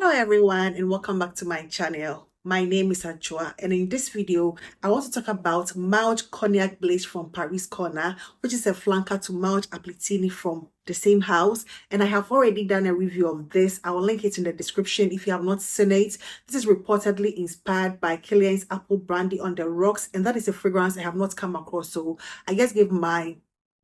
Hello everyone and welcome back to my channel. My name is Ajua, and in this video I want to talk about Mawj Cognac Blaze from Paris Corner, which is a flanker to Mawj Applittini from the same house, and I have already done a review of this. I will link it in the description if you have not seen it. This is reportedly inspired by Kilian's Apple Brandy on the Rocks, and that is a fragrance I have not come across, so I just give my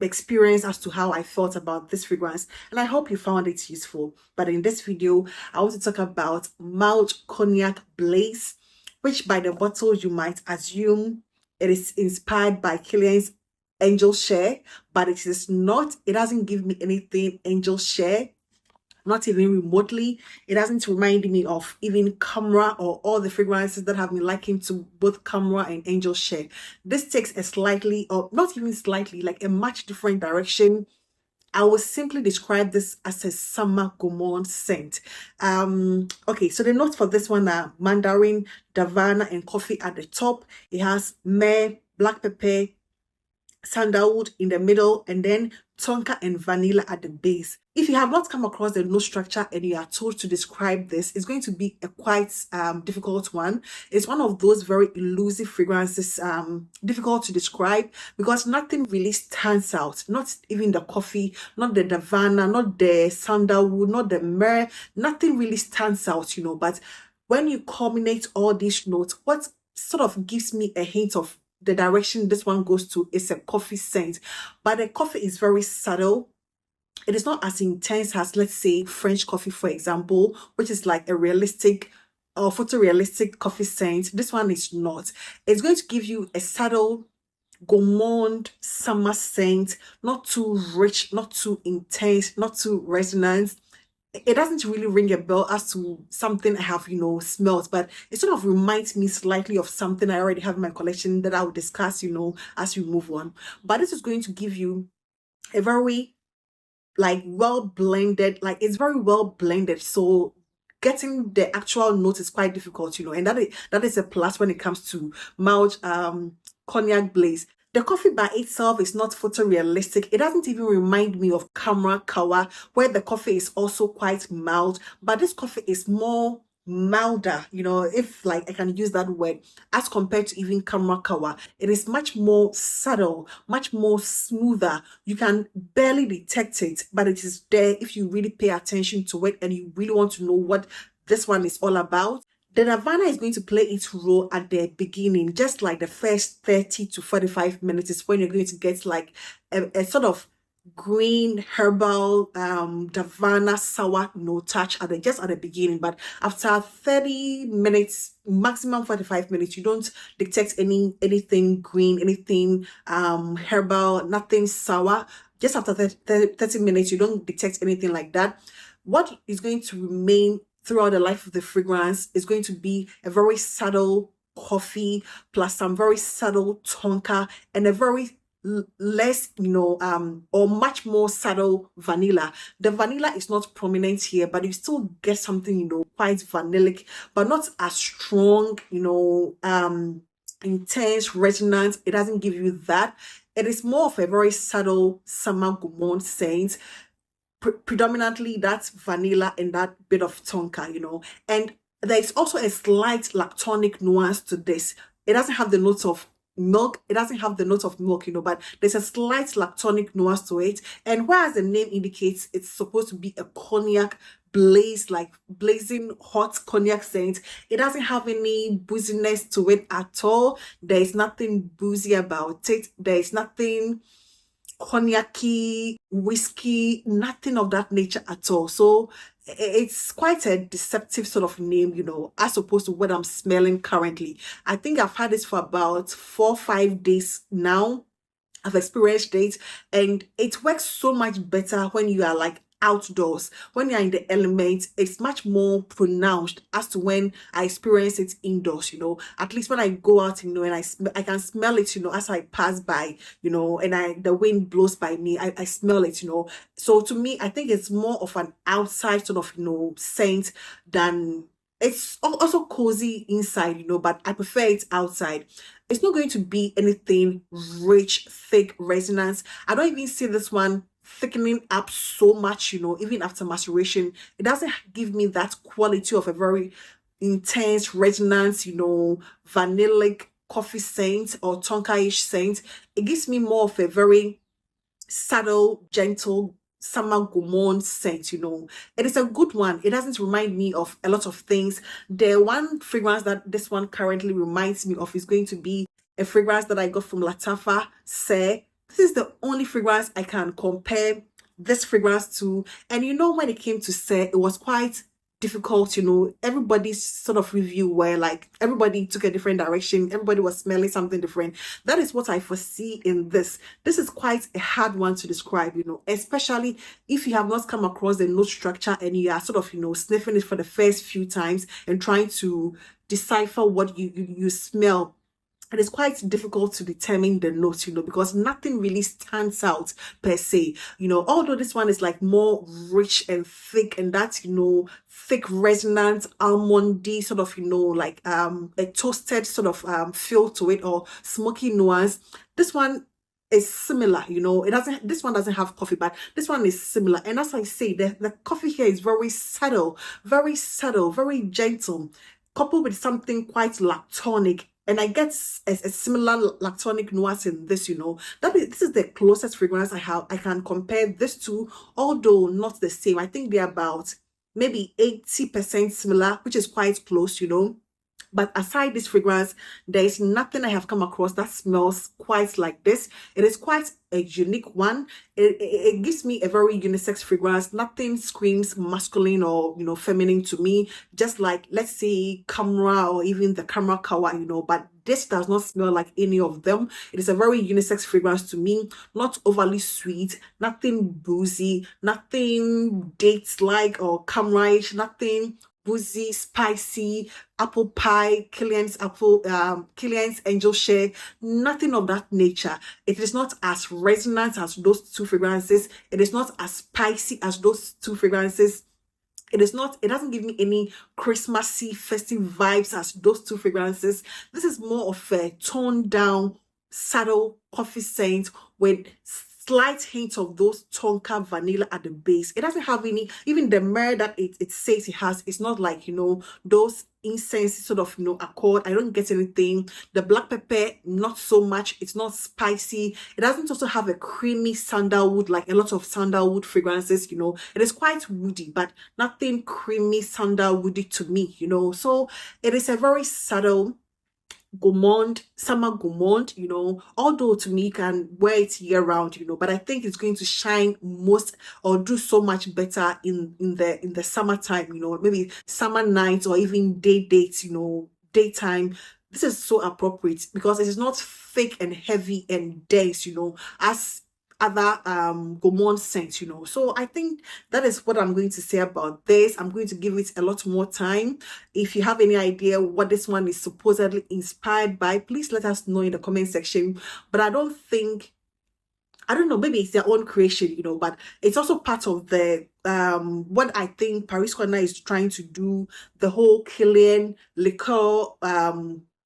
experience as to how I felt about this fragrance, and I hope you found it useful. But in this video I want to talk about Mawj Cognac Blaze, which by the bottle you might assume it is inspired by Kilian's Angel Share, but it is not. It doesn't give me anything Angel Share, not even remotely. It doesn't remind me of even Camera or all the fragrances that have been likened to both Camera and Angel Share. This takes a slightly, or not even slightly, like a much different direction. I would simply describe this as a summer gourmand scent. Okay, so the notes for this one are mandarin, davana, and coffee at the top. It has myrrh, black pepper, sandalwood in the middle, and then tonka and vanilla at the base. If you have not come across the note structure and you are told to describe this, it's going to be a quite difficult one. It's one of those very elusive fragrances, difficult to describe because nothing really stands out. Not even the coffee, not the davana, not the sandalwood, not the myrrh. Nothing really stands out, but when you culminate all these notes, what sort of gives me a hint of the direction this one goes to is a coffee scent, but the coffee is very subtle. It is not as intense as, let's say, French coffee, for example, which is like a realistic or photorealistic coffee scent. This one is not. It's going to give you a subtle gourmand summer scent, not too rich, not too intense, not too resonant. It doesn't really ring a bell as to something I have, smelled, but it sort of reminds me slightly of something I already have in my collection that I will discuss, as we move on. But this is going to give you a very, well blended, it's very well blended. So getting the actual note is quite difficult, and that is a plus when it comes to Mawj Cognac Blaze. The coffee by itself is not photorealistic. It doesn't even remind me of Camera Kawa, where the coffee is also quite mild, but this coffee is more milder, if I can use that word, as compared to even Camera Kawa. It is much more subtle, much more smoother. You can barely detect it, but it is there if you really pay attention to it and you really want to know what this one is all about. The Nirvana is going to play its role at the beginning, just like the first 30 to 45 minutes is when you're going to get like a sort of green herbal Davana sour touch just at the beginning. But after 30 minutes, maximum 45 minutes, you don't detect anything green, anything herbal, nothing sour. Just after 30 minutes, you don't detect anything like that. What is going to remain throughout the life of the fragrance is going to be a very subtle coffee plus some very subtle tonka and a very less, or much more subtle vanilla. The vanilla is not prominent here, but you still get something, quite vanillic, but not as strong, intense, resonant. It doesn't give you that. It is more of a very subtle summer gourmand scent. Predominantly that's vanilla and that bit of tonka, and there's also a slight lactonic nuance to this. It doesn't have the notes of milk, but there's a slight lactonic nuance to it. And whereas the name indicates it's supposed to be a cognac blaze, like blazing hot cognac scent, it doesn't have any booziness to it at all. There is nothing boozy about it. There is nothing cognac-y, whiskey, nothing of that nature at all. So it's quite a deceptive sort of name, as opposed to what I'm smelling currently. I think I've had this for about 4 or 5 days now. I've experienced it, and it works so much better when you are outdoors. When you're in the element, it's much more pronounced as to when I experience it indoors. At least when I go out, and I can smell it, as I pass by, and the wind blows by me, I smell it, so to me I think it's more of an outside sort of scent than. It's also cozy inside, but I prefer it outside. It's not going to be anything rich, thick resonance. I don't even see this one thickening up so much, even after maceration. It doesn't give me that quality of a very intense resonance, vanillic coffee scent or tonka-ish scent. It gives me more of a very subtle, gentle summer gourmand scent. It is a good one. It doesn't remind me of a lot of things. The one fragrance that this one currently reminds me of is going to be a fragrance that I got from Latafa Say. This is the only fragrance I can compare this fragrance to. And when it came to Say, it was quite difficult. Everybody's sort of review where like everybody took a different direction, everybody was smelling something different. That is what I foresee in this is quite a hard one to describe, especially if you have not come across the note structure and you are sort of sniffing it for the first few times and trying to decipher what you smell. It is quite difficult to determine the notes, because nothing really stands out per se. Although this one is like more rich and thick, and that's, thick resonant almondy sort of, like a toasted sort of feel to it, or smoky nuance. This one is similar, this one doesn't have coffee, but this one is similar. And as I say, the coffee here is very subtle, very gentle, coupled with something quite lactonic. And I get a similar lactonic nuance in this, this is the closest fragrance I can compare this to, although not the same. I think they're about maybe 80% similar, which is quite close, But aside this fragrance, there is nothing I have come across that smells quite like this. It is quite a unique one. It gives me a very unisex fragrance. Nothing screams masculine or feminine to me. Just like, let's say, Camera or even the Camera Kawa, but this does not smell like any of them. It is a very unisex fragrance to me. Not overly sweet, nothing boozy, nothing dates like or Camera-ish, nothing boozy, spicy, apple pie, Killian's angel share, nothing of that nature. It is not as resonant as those two fragrances. It is not as spicy as those two fragrances. It doesn't give me any Christmassy, festive vibes as those two fragrances. This is more of a toned down, subtle coffee scent with slight hint of those tonka vanilla at the base. It doesn't have any, even the myrrh that it says it has, it's not like, those incense sort of, accord. I don't get anything. The black pepper, not so much. It's not spicy. It doesn't also have a creamy sandalwood, like a lot of sandalwood fragrances, It is quite woody, but nothing creamy sandalwoody to me, So it is a very subtle gourmand, summer gourmand, although to me you can wear it year round, but I think it's going to shine most or do so much better in the summertime, maybe summer nights or even dates, daytime. This is so appropriate because it is not thick and heavy and dense, as other gourmand scents, So I think that is what I'm going to say about this. I'm going to give it a lot more time. If you have any idea what this one is supposedly inspired by, please let us know in the comment section. But I don't know, maybe it's their own creation, but it's also part of the what I think Paris Corner is trying to do, the whole Killian liqueur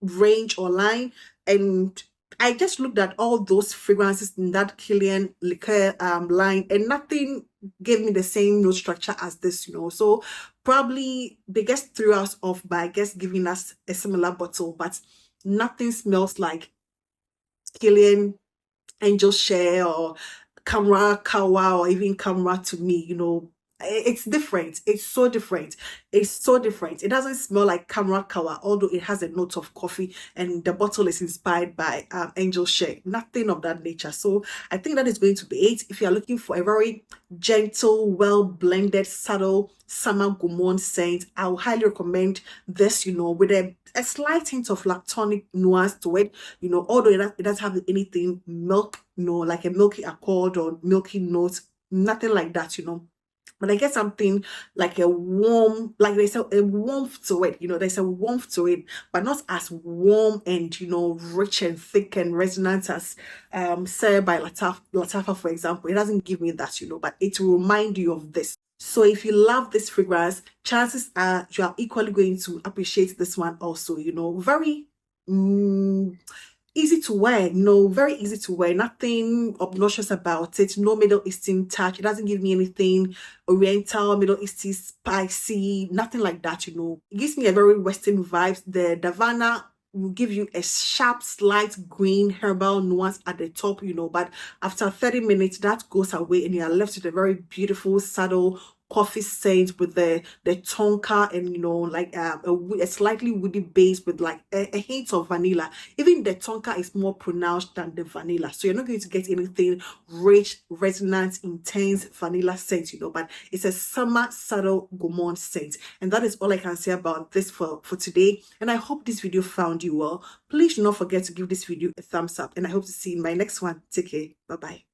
range or line. And I just looked at all those fragrances in that Killian liqueur line, and nothing gave me the same note structure as this, So probably they just threw us off by, I guess, giving us a similar bottle, but nothing smells like Killian Angel Share or Camera Kawa or even Camera to me, It's different. It's so different. It's so different. It doesn't smell like Camera Kawa, although it has a note of coffee and the bottle is inspired by Angel Share. Nothing of that nature. So I think that is going to be it. If you are looking for a very gentle, well-blended, subtle summer gourmand scent, I would highly recommend this, with a slight hint of lactonic nuance to it, although it doesn't have anything milk, like a milky accord or milky note, nothing like that, But I get something like a warm, like there's a warmth to it, there's a warmth to it, but not as warm and, rich and thick and resonant as Sarah by Latafa, for example. It doesn't give me that, but it will remind you of this. So if you love this fragrance, chances are you are equally going to appreciate this one also, very easy to wear, you know, very easy to wear, nothing obnoxious about it, no Middle Eastern touch. It doesn't give me anything Oriental, Middle Eastern, spicy, nothing like that, you know. It gives me a very Western vibes. The Davana will give you a sharp, slight green herbal nuance at the top, you know, but after 30 minutes, that goes away and you are left with a very beautiful, subtle coffee scent with the tonka and, you know, like a slightly woody base with like a hint of vanilla. Even the tonka is more pronounced than the vanilla, so you're not going to get anything rich, resonant, intense vanilla scent, you know, but it's a summer subtle gourmand scent. And that is all I can say about this for today, and I hope this video found you well. Please do not forget to give this video a thumbs up, and I hope to see you in my next one. Take care. Bye bye.